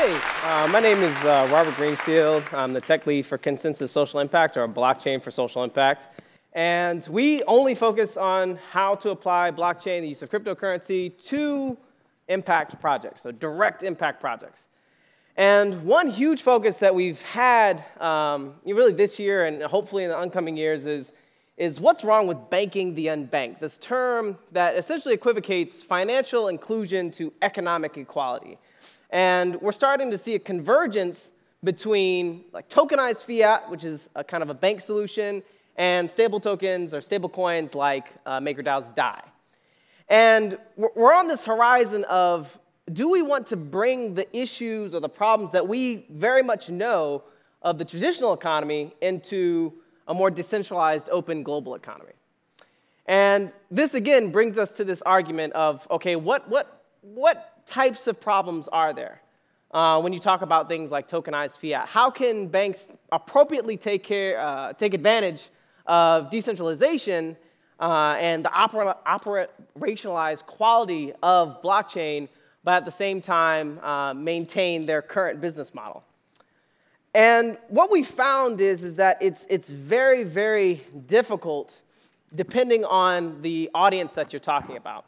Hey, my name is Robby Greenfield. I'm the tech lead for ConsenSys Social Impact, or blockchain for social impact. And we only focus on how to apply blockchain, the use of cryptocurrency, to impact projects, so direct impact projects. And one huge focus that we've had really this year and hopefully in the oncoming years is what's wrong with banking the unbanked, this term that essentially equivocates financial inclusion to economic equality. And we're starting to see a convergence between like tokenized fiat, which is a kind of a bank solution, and stable tokens or stable coins like MakerDAO's DAI. And we're on this horizon of, do we want to bring the issues or the problems that we very much know of the traditional economy into a more decentralized, open global economy? And this, again, brings us to this argument of, OK, what types of problems are there when you talk about things like tokenized fiat? How can banks appropriately take advantage of decentralization and the operationalized quality of blockchain, but at the same time maintain their current business model? And what we found is that it's very, very difficult depending on the audience that you're talking about.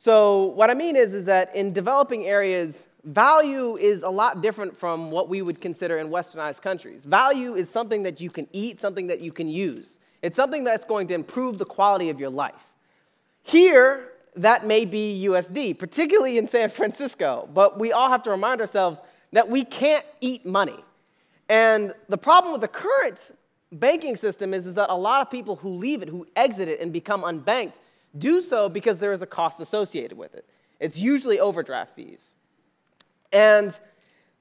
So what I mean is that in developing areas, value is a lot different from what we would consider in westernized countries. Value is something that you can eat, something that you can use. It's something that's going to improve the quality of your life. Here, that may be USD, particularly in San Francisco. But we all have to remind ourselves that we can't eat money. And the problem with the current banking system is that a lot of people who leave it, who exit it and become unbanked, do so because there is a cost associated with it. It's usually overdraft fees. And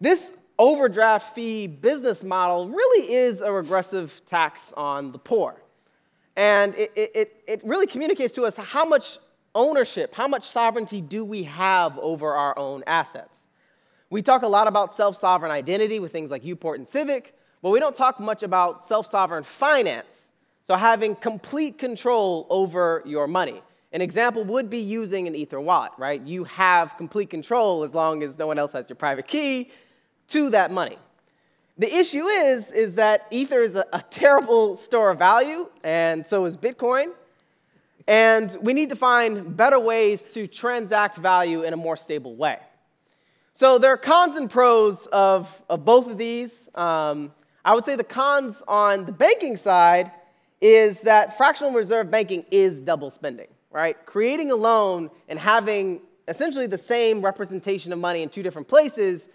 this overdraft fee business model really is a regressive tax on the poor. And it really communicates to us how much ownership, how much sovereignty do we have over our own assets. We talk a lot about self-sovereign identity with things like Uport and Civic, but we don't talk much about self-sovereign finance. So having complete control over your money. An example would be using an Ether wallet, right? You have complete control as long as no one else has your private key to that money. The issue is that Ether is a terrible store of value, and so is Bitcoin. And we need to find better ways to transact value in a more stable way. So there are cons and pros of both of these. I would say the cons on the banking side is that fractional reserve banking is double spending, right? Creating a loan and having essentially the same representation of money in two different places,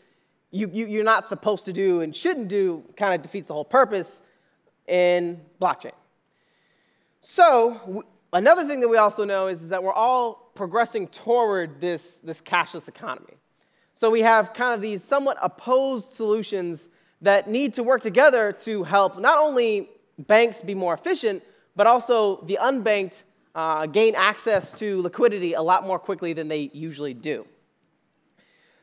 you're not supposed to do and shouldn't do, kind of defeats the whole purpose in blockchain. So another thing that we also know is that we're all progressing toward this cashless economy. So we have kind of these somewhat opposed solutions that need to work together to help not only banks be more efficient, but also the unbanked gain access to liquidity a lot more quickly than they usually do.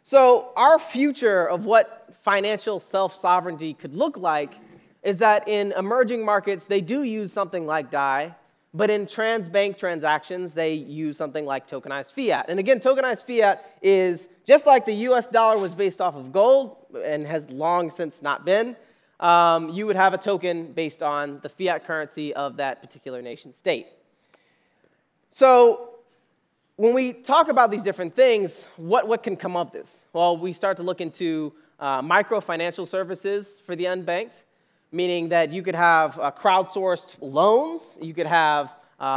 So our future of what financial self-sovereignty could look like is that in emerging markets, they do use something like DAI, but in trans-bank transactions, they use something like tokenized fiat. And again, tokenized fiat is just like the US dollar was based off of gold and has long since not been. You would have a token based on the fiat currency of that particular nation state. So when we talk about these different things, what can come of this? Well, we start to look into micro-financial services for the unbanked, meaning that you could have crowdsourced loans, you could have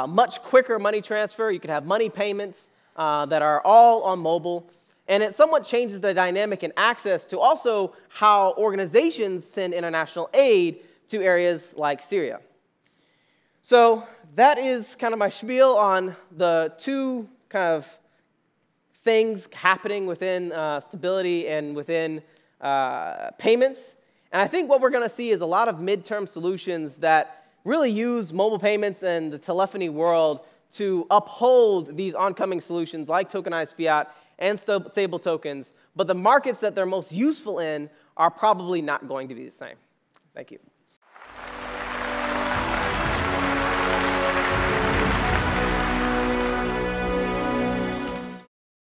much quicker money transfer, you could have money payments that are all on mobile. And it somewhat changes the dynamic and access to also how organizations send international aid to areas like Syria. So that is kind of my spiel on the two kind of things happening within stability and within payments. And I think what we're going to see is a lot of midterm solutions that really use mobile payments and the telephony world to uphold these oncoming solutions like tokenized fiat and stable tokens, but the markets that they're most useful in are probably not going to be the same. Thank you.